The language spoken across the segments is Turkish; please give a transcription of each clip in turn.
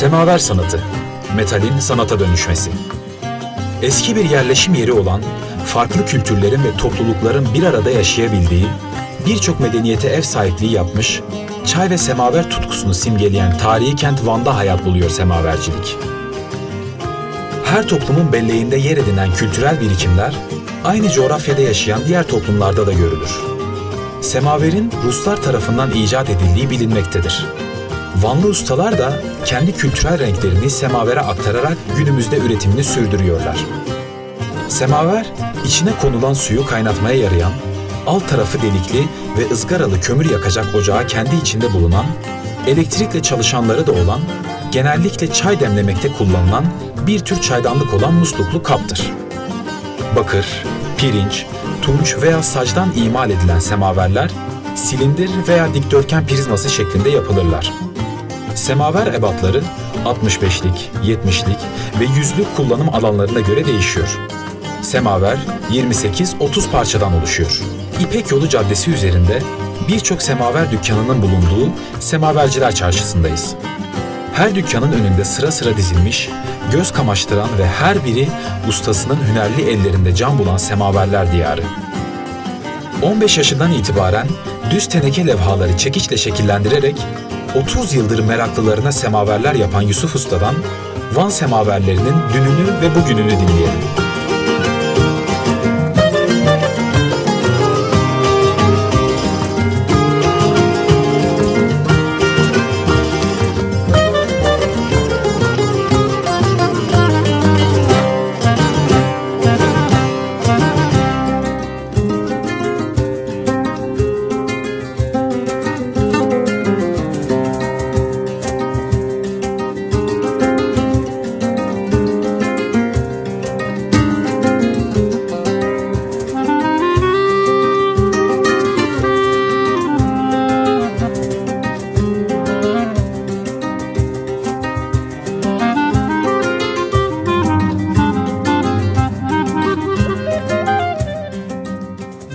Semaver sanatı, metalin sanata dönüşmesi. Eski bir yerleşim yeri olan, farklı kültürlerin ve toplulukların bir arada yaşayabildiği, birçok medeniyete ev sahipliği yapmış, çay ve semaver tutkusunu simgeleyen tarihi kent Van'da hayat buluyor semavercilik. Her toplumun belleğinde yer edinen kültürel birikimler, aynı coğrafyada yaşayan diğer toplumlarda da görülür. Semaverin Ruslar tarafından icat edildiği bilinmektedir. Vanlı ustalar da kendi kültürel renklerini semavere aktararak günümüzde üretimini sürdürüyorlar. Semaver, içine konulan suyu kaynatmaya yarayan, alt tarafı delikli ve ızgaralı kömür yakacak ocağı kendi içinde bulunan, elektrikle çalışanları da olan, genellikle çay demlemekte kullanılan bir tür çaydanlık olan musluklu kaptır. Bakır, pirinç, tunç veya sacdan imal edilen semaverler, silindir veya dikdörtgen prizması şeklinde yapılırlar. Semaver ebatları 65'lik, 70'lik ve 100'lük kullanım alanlarına göre değişiyor. Semaver 28-30 parçadan oluşuyor. İpek Yolu Caddesi üzerinde birçok semaver dükkanının bulunduğu Semaverciler Çarşısı'ndayız. Her dükkanın önünde sıra sıra dizilmiş, göz kamaştıran ve her biri ustasının hünerli ellerinde can bulan semaverler diyarı. 15 yaşından itibaren düz teneke levhaları çekiçle şekillendirerek 30 yıldır meraklılarına semaverler yapan Yusuf Usta'dan Van semaverlerinin dününü ve bugününü dinleyelim.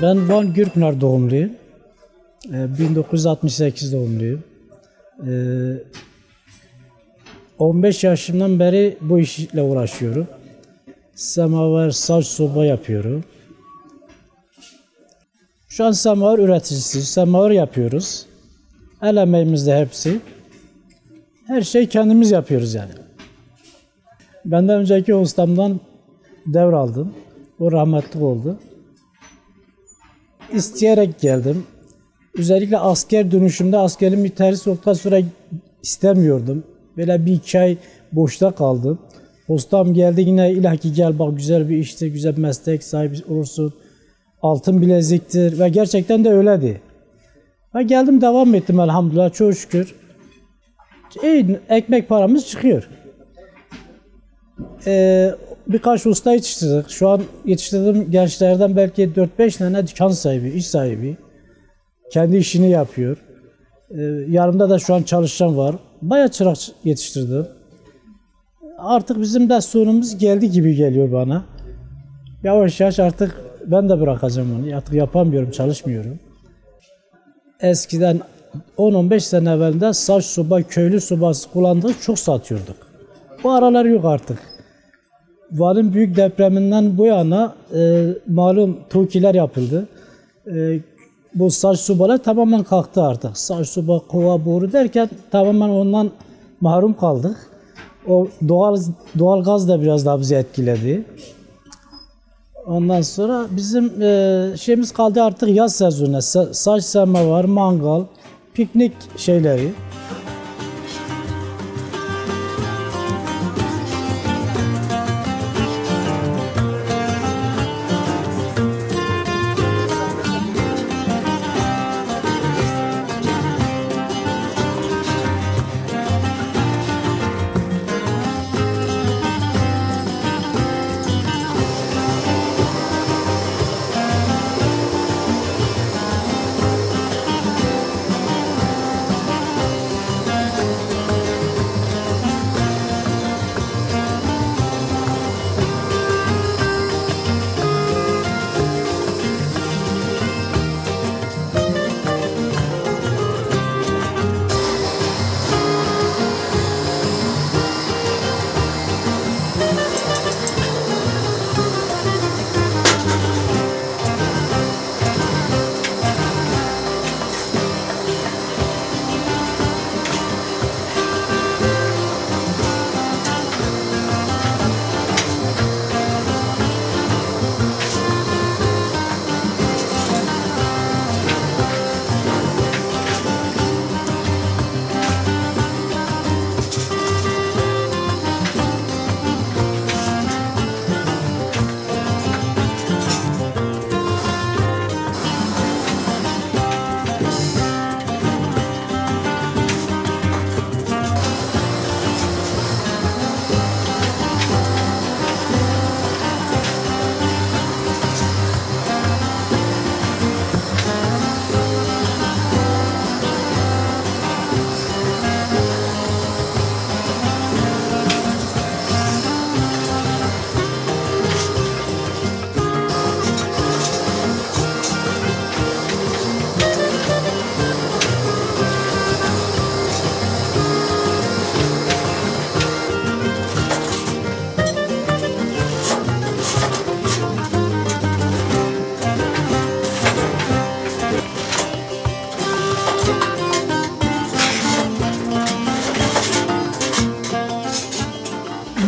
Ben Van Gürpınar doğumluyum. 1968 doğumluyum. 15 yaşımdan beri bu işle uğraşıyorum. Semaver, saç, soba yapıyorum. Şu an semaver üreticisi, semaver yapıyoruz. El emeğimizde hepsi. Her şeyi kendimiz yapıyoruz yani. Benden önceki ustamdan devraldım. O rahmetli oldu. İsteyerek geldim. Özellikle asker dönüşümde askerim terhis olduktan sonra istemiyordum. Böyle bir iki ay boşta kaldım. Ustam geldi yine ilaki gel bak güzel bir işte, güzel bir meslek sahibi olursun. Altın bileziktir ve gerçekten de öyleydi. Ve geldim devam ettim elhamdülillah çok şükür. İyi, ekmek paramız çıkıyor. Birkaç usta yetiştirdik. Şu an yetiştirdiğim gençlerden belki 4-5 tane dükkan sahibi, iş sahibi. Kendi işini yapıyor. Yanımda da şu an çalışan var. Bayağı çırak yetiştirdim. Artık bizim de sonumuz geldi gibi geliyor bana. Yavaş yavaş artık ben de bırakacağım onu. Artık yapamıyorum, çalışmıyorum. Eskiden 10-15 sene evvelinde saç soba, köylü sobası kullandık, çok satıyorduk. Bu aralar yok artık. Van'ın büyük depreminden bu yana malum TOKİ'ler yapıldı. Bu saç sobalar tamamen kalktı artık. Saç soba, kova, boru derken tamamen ondan mahrum kaldık. O doğal gaz da biraz daha bizi etkiledi. Ondan sonra bizim şeyimiz kaldı artık yaz sezonu. Saç semaver, mangal, piknik şeyleri.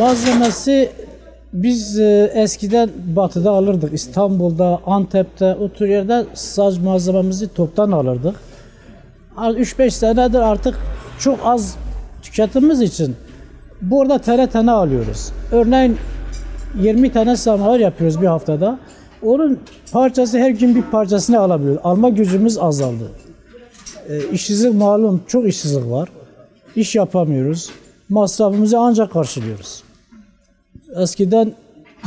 Malzemesi biz eskiden batıda alırdık. İstanbul'da, Antep'te, o tür yerde saç malzememizi toptan alırdık. 3-5 senedir artık çok az tüketimimiz için burada tane tane alıyoruz. Örneğin 20 tane semaver yapıyoruz bir haftada. Onun parçası her gün bir parçasını alabiliyoruz. Alma gücümüz azaldı. İşsizlik malum, çok işsizlik var. İş yapamıyoruz. Masrafımızı ancak karşılıyoruz. Eskiden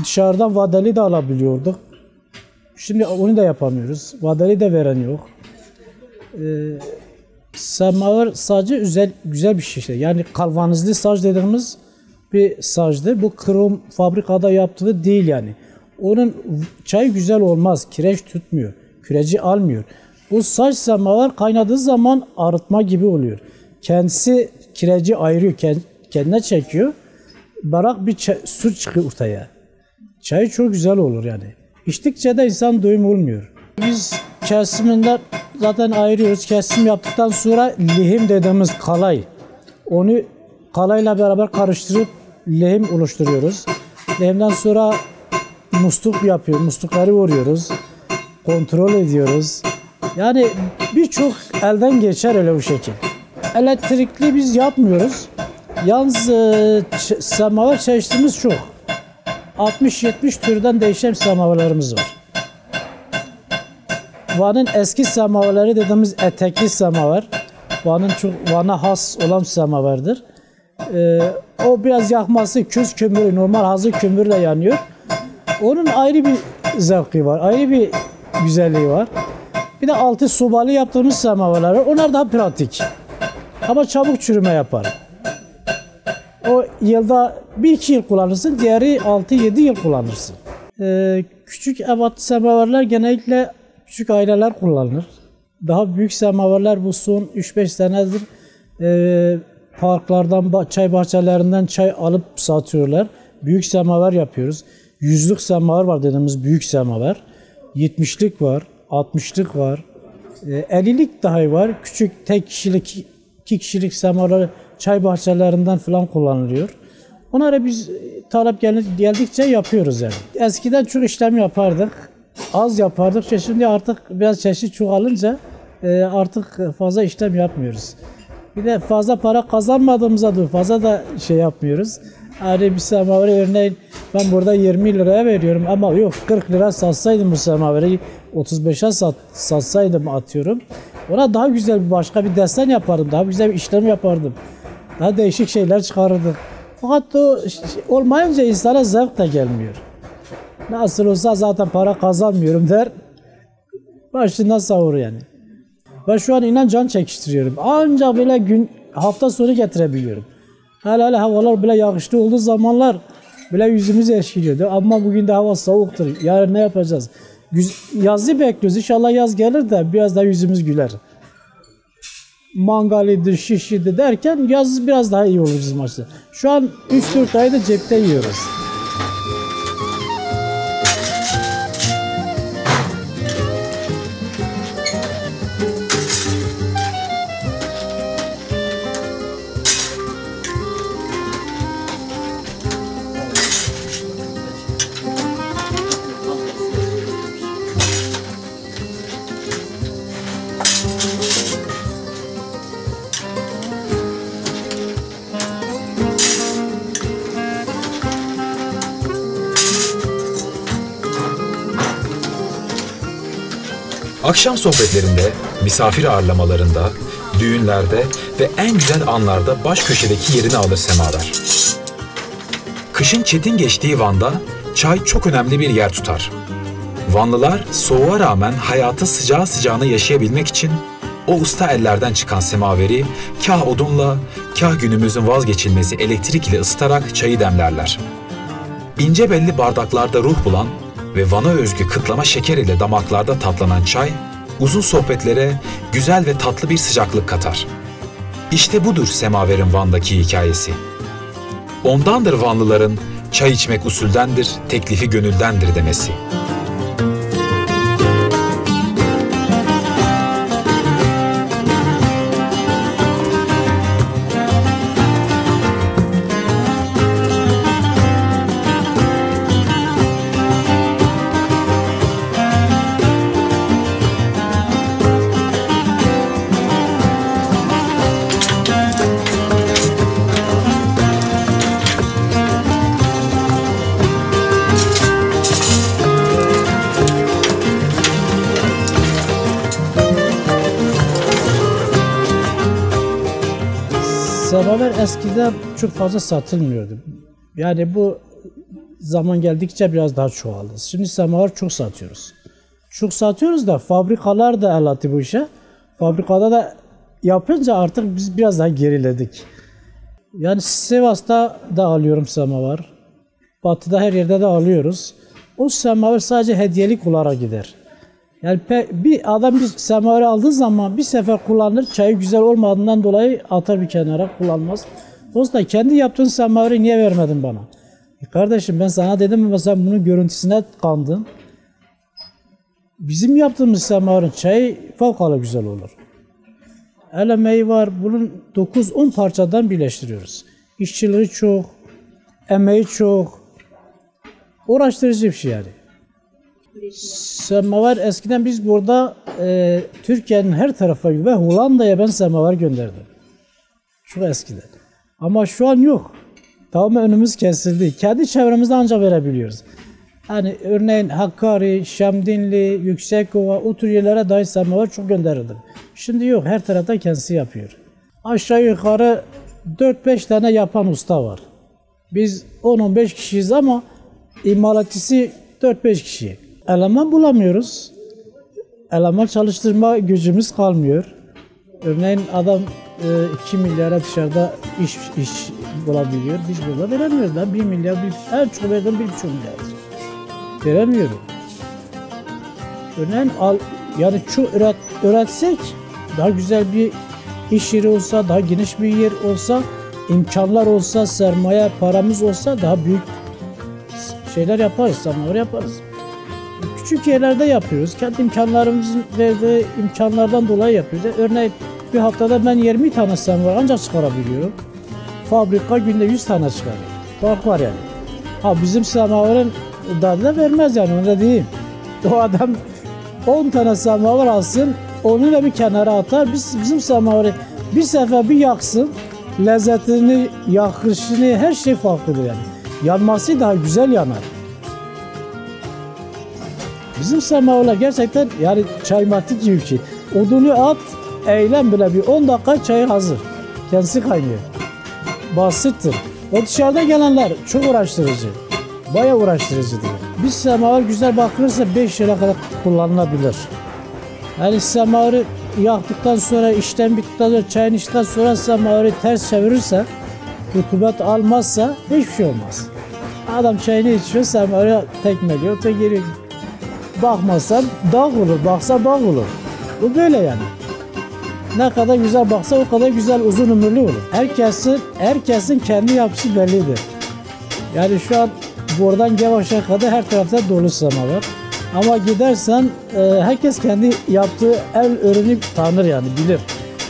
dışarıdan vadeli de alabiliyorduk. Şimdi onu da yapamıyoruz. Vadeli de veren yok. Semaver sadece güzel bir şey. Yani kalvanizli saç dediğimiz bir saçtır. Bu krom fabrikada yaptığı değil yani. Onun çayı güzel olmaz. Kireç tutmuyor. Küreci almıyor. Bu saç semaver kaynadığı zaman arıtma gibi oluyor. Kendisi kireci ayırıyor. Kendine çekiyor. Barak bir su çıkıyor ortaya. Çayı çok güzel olur yani. İçtikçe de insan doyum olmuyor. Biz kesiminden zaten ayırıyoruz. Kesim yaptıktan sonra lehim dediğimiz kalay. Onu kalayla beraber karıştırıp lehim oluşturuyoruz. Lehimden sonra musluk yapıyoruz. Muslukları vuruyoruz. Kontrol ediyoruz. Yani birçok elden geçer öyle bu şekil. Elektrikli biz yapmıyoruz. Yalnız semaver çeşitimiz çok. 60-70 türden değişen semaverlerimiz var. Van'ın eski semaverleri dediğimiz etekli semaver. Van'a has olan semaverdir. O biraz yakması köz kömürü, normal hazır kömürle yanıyor. Onun ayrı bir zevki var, ayrı bir güzelliği var. Bir de altı sobalı yaptığımız semaverler var. Onlar daha pratik. Ama çabuk çürüme yapar. O yılda 1-2 yıl kullanırsın, diğeri 6-7 yıl kullanırsın. Küçük ebatlı semaverler genellikle küçük aileler kullanır. Daha büyük semaverler bu son 3-5 senedir parklardan, çay bahçelerinden çay alıp satıyorlar. Büyük semaver yapıyoruz. 100'lük semaver var dediğimiz büyük semaver. 70'lik var, 60'lık var. 50'lik dahi var. Küçük tek kişilik, 2 kişilik semaverler çay bahçelerinden falan kullanılıyor. Onları biz talep geldikçe yapıyoruz yani. Eskiden çok işlem yapardık. Az yapardık. Şimdi artık biraz çeşit çoğalınca artık fazla işlem yapmıyoruz. Bir de fazla para kazanmadığımızda da fazla da şey yapmıyoruz. Yani bir semaveri örneğin ben burada 20 liraya veriyorum ama yok 40 lira satsaydım bu semaveri 35'e satsaydım atıyorum. Ona daha güzel başka bir desen yapardım. Daha güzel bir işlem yapardım. Daha değişik şeyler çıkarırdık. Fakat o olmayınca insana zevk de gelmiyor. Nasıl olsa zaten para kazanmıyorum der. Başından savur yani. Ben şu an inan can çekiştiriyorum. Ancak böyle hafta sonu getirebiliyorum. Hele havalar bile yağışlı olduğu zamanlar bile yüzümüz eşkiliyordu. Ama bugün de hava soğuktur. Yarın ne yapacağız? Yazı bekliyoruz. İnşallah yaz gelir de biraz daha yüzümüz güler. Mangalidir, şişidir derken yaz biraz daha iyi olur bizim açıdan. Şu an 3-4 ayda cepte yiyoruz. Akşam sohbetlerinde, misafir ağırlamalarında, düğünlerde ve en güzel anlarda baş köşedeki yerini alır semaver. Kışın çetin geçtiği Van'da çay çok önemli bir yer tutar. Vanlılar soğuğa rağmen hayatı sıcağı sıcağına yaşayabilmek için o usta ellerden çıkan semaveri kah odunla, kah günümüzün vazgeçilmezi elektrik ile ısıtarak çayı demlerler. İnce belli bardaklarda ruh bulan ve Van'a özgü kıtlama şeker ile damaklarda tatlanan çay, uzun sohbetlere güzel ve tatlı bir sıcaklık katar. İşte budur semaverin Van'daki hikayesi. Ondandır Vanlıların çay içmek usuldendir, teklifi gönüldendir demesi. Semaver eskiden çok fazla satılmıyordu. Yani bu zaman geldikçe biraz daha çoğaldı. Şimdi semaver çok satıyoruz. Çok satıyoruz da fabrikalar da el attı bu işe. Fabrikada da yapınca artık biz biraz daha geriledik. Yani Sivas'ta da alıyorum semaver. Batı'da her yerde de alıyoruz. O semaver sadece hediyelik olarak gider. Yani bir adam bir semaver aldığı zaman bir sefer kullanır, çayı güzel olmadığından dolayı atar bir kenara, kullanmaz. Dolayısıyla kendi yaptığın semaveri niye vermedin bana? Kardeşim ben sana dedim ama sen bunun görüntüsüne kandın. Bizim yaptığımız semaverin çayı fevkalade güzel olur. El emeği var, bunun 9-10 parçadan birleştiriyoruz. İşçiliği çok, emeği çok, uğraştırıcı bir şey yani. Semaver eskiden biz burada Türkiye'nin her tarafı ve Hollanda'ya ben semaver gönderdim. Çok eskiden. Ama şu an yok. Tamamen önümüz kesildi. Kendi çevremizde ancak verebiliyoruz. Hani örneğin Hakkari, Şemdinli, Yüksekova o tür yerlere dahi semaver çok gönderildi. Şimdi yok. Her tarafta kendisi yapıyor. Aşağı yukarı 4-5 tane yapan usta var. Biz 10-15 kişiyiz ama imalatçısı 4-5 kişi. Eleman bulamıyoruz. Eleman çalıştırma gücümüz kalmıyor. Örneğin adam 2 milyara dışarıda iş bulabiliyor. Biz burada veremiyoruz. Ben 1 milyar, en çok verdim 1,5 milyar. Veremiyorum. Örneğin yani çok üretsek daha güzel bir iş yeri olsa, daha geniş bir yer olsa, imkanlar olsa, sermaye, paramız olsa daha büyük şeyler yaparız, semaver yaparız. Küçük yerlerde yapıyoruz. Kendi imkanlarımızın verdiği imkanlardan dolayı yapıyoruz. Örneğin bir haftada ben 20 tane semaver ancak çıkarabiliyorum. Fabrika günde 100 tane çıkarıyor. Fark var yani. Ha bizim semaverin dadı da vermez yani, onu da diyeyim. O adam 10 tane semaver alsın, onu da bir kenara atar. Bizim semaveri bir sefer bir yaksın, lezzetini, yakışını, her şey farklıdır yani. Yanması daha güzel yanar. Bizim semaverler gerçekten yani çaymatik gibi bir şey. Odunu at, eğlen bile bir 10 dakika çayı hazır. Kendisi kaynıyor. Basittir. O dışarıda gelenler çok uğraştırıcı. Bayağı uğraştırıcıdır. Bir semaver güzel bakılırsa 5 yıla kadar kullanılabilir. Yani semaveri yaktıktan sonra, işlem bittikten sonra, çayın içtikten sonra semaveri ters çevirirse, rutubet almazsa hiçbir şey olmaz. Adam çayını içiyor, semaveri tekmeliyor, geri bakmazsan dağ olur, baksa bağ olur. Bu böyle yani. Ne kadar güzel baksa o kadar güzel uzun ömürlü olur. Herkesin kendi yapısı bellidir. Yani şu an buradan Gevaş'a kadar her tarafta dolu semaver. Ama gidersen herkes kendi yaptığı el ürünü tanır yani, bilir.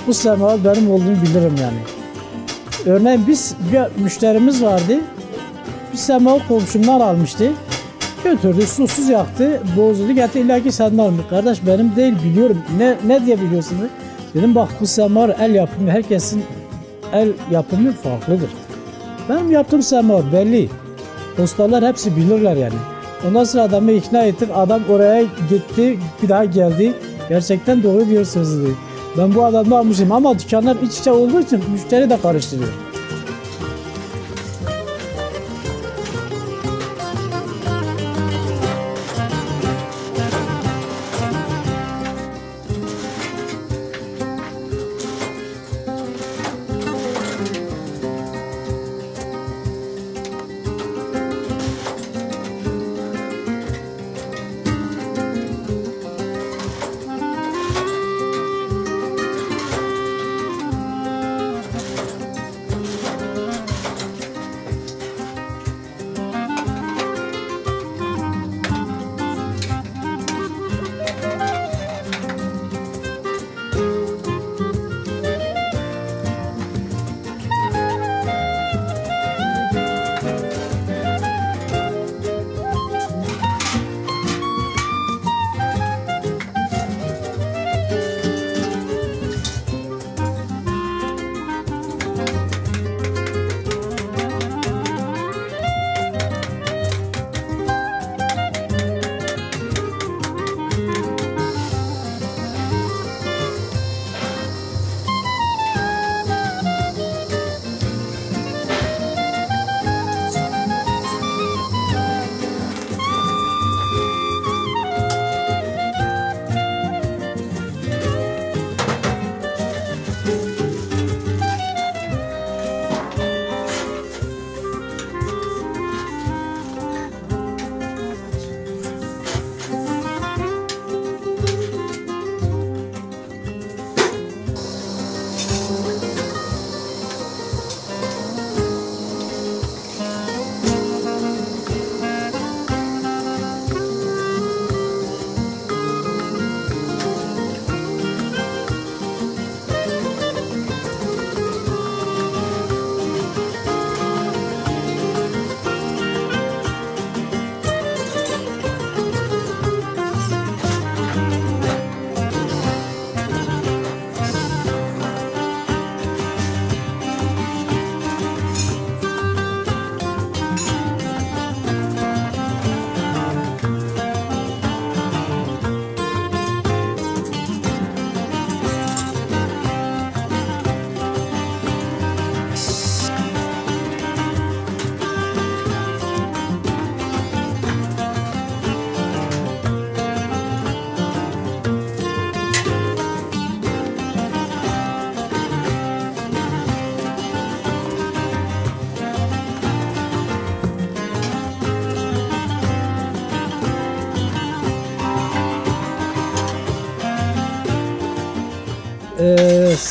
Bu semaver benim olduğunu bilirim yani. Örneğin bir müşterimiz vardı. Bir semaver komşumdan almıştı. Götürdü, susuz yaktı, bozuldu, getirdi, illa ki senden almış. Kardeş benim değil, biliyorum. Ne diye biliyorsun? Dedim bak bu semaver el yapımı, herkesin el yapımı farklıdır. Benim yaptığım semaver belli. Ustalar hepsi bilirler yani. Ondan sonra adamı ikna ettik, adam oraya gitti, bir daha geldi. Gerçekten doğru diyorsunuz dedi. Ben bu adamı almışım ama dükkanlar iç içe olduğu için müşteri de karıştırıyor.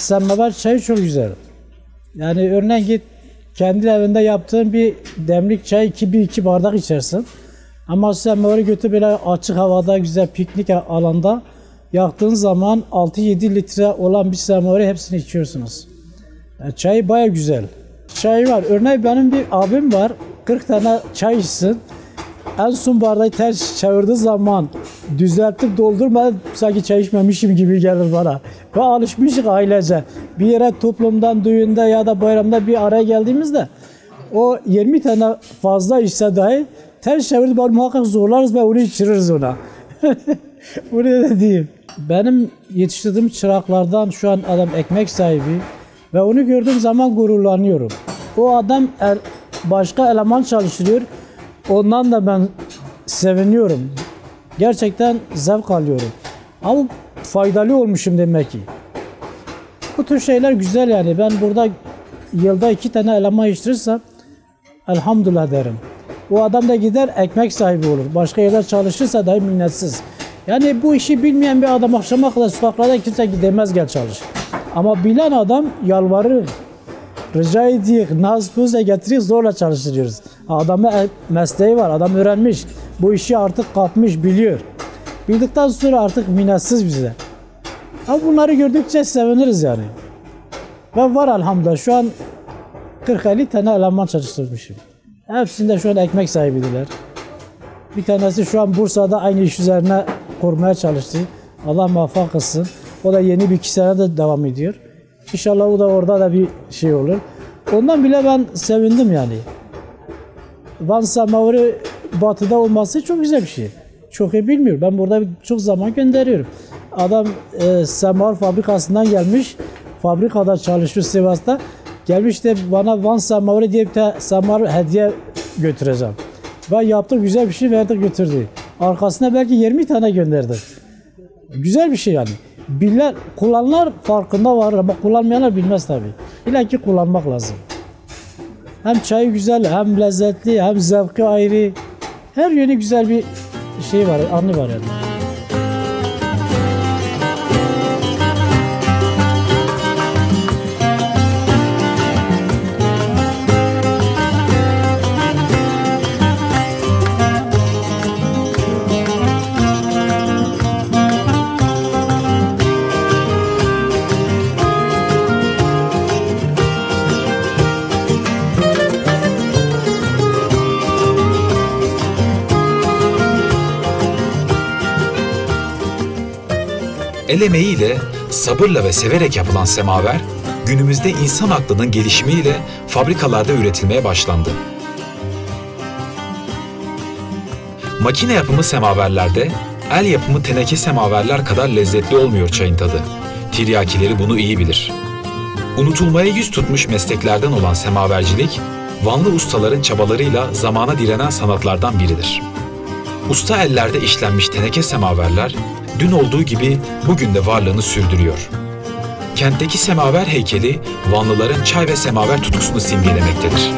semaver çayı çok güzel. Yani örneğin git kendi evinde yaptığın bir demlik çay iki bardak içersin. Ama semaveri götür böyle açık havada güzel piknik alanda yaktığın zaman 6-7 litre olan bir semaveri hepsini içiyorsunuz. Yani çayı baya güzel. Çay var. Örneğin benim bir abim var. 40 tane çay içsin. En son bardağı ters çevirdiği zaman düzeltip doldurmadan sanki çay içmemişim gibi gelir bana. Ve alışmışız ailece. Bir yere toplumdan, düğünde ya da bayramda bir araya geldiğimizde o 20 tane fazla içse dahi ters çevirdiği zaman muhakkak zorlarız ve onu içiririz ona. Bunu da diyeyim. Benim yetiştirdiğim çıraklardan şu an adam ekmek sahibi ve onu gördüğüm zaman gururlanıyorum. O adam başka eleman çalıştırıyor. Ondan da ben seviniyorum. Gerçekten zevk alıyorum. Ama faydalı olmuşum demek ki. Bu tür şeyler güzel yani. Ben burada yılda 2 tane eleman yetiştirirsem elhamdülillah derim. O adam da gider ekmek sahibi olur. Başka yerde çalışırsa dahi minnetsiz. Yani bu işi bilmeyen bir adam akşama kadar sokaklarda kimse gidemez gel çalış. Ama bilen adam yalvarır. Rica ediyor, naz kuze getiriyor, zorla çalıştırıyoruz. Adamın mesleği var, adam öğrenmiş. Bu işi artık kapmış, biliyor. Bildikten sonra artık minnetsiz bize. Ama bunları gördükçe seviniriz yani. Ve var elhamdülillah şu an 40-50 tane eleman çalıştırmışım. Hepsinde şu an ekmek sahibidiler. Bir tanesi şu an Bursa'da aynı iş üzerine kurmaya çalıştı. Allah muvaffak kılsın. O da yeni bir 2 sene de devam ediyor. İnşallah o da orada da bir şey olur. Ondan bile ben sevindim yani. Van semaveri batıda olması çok güzel bir şey. Çok iyi bilmiyor. Ben burada çok zaman gönderiyorum. Adam semaver fabrikasından gelmiş. Fabrikada çalışıyor Sivas'ta. Gelmiş de bana Van semaveri diye bir semaver hediye götüreceğim. Ve yaptık güzel bir şey verdik götürdü. Arkasına belki 20 tane gönderdik. Güzel bir şey yani. Bilen, kullananlar farkında var ama kullanmayanlar bilmez tabii. İlla ki kullanmak lazım. Hem çayı güzel, hem lezzetli, hem zevki ayrı. Her yönü güzel bir şey var, anı var yani. El emeğiyle, sabırla ve severek yapılan semaver, günümüzde insan aklının gelişimiyle fabrikalarda üretilmeye başlandı. Makine yapımı semaverlerde, el yapımı teneke semaverler kadar lezzetli olmuyor çayın tadı. Tiryakileri bunu iyi bilir. Unutulmaya yüz tutmuş mesleklerden olan semavercilik, Vanlı ustaların çabalarıyla zamana direnen sanatlardan biridir. Usta ellerde işlenmiş teneke semaverler, dün olduğu gibi bugün de varlığını sürdürüyor. Kentteki semaver heykeli, Vanlıların çay ve semaver tutkusunu simgelemektedir.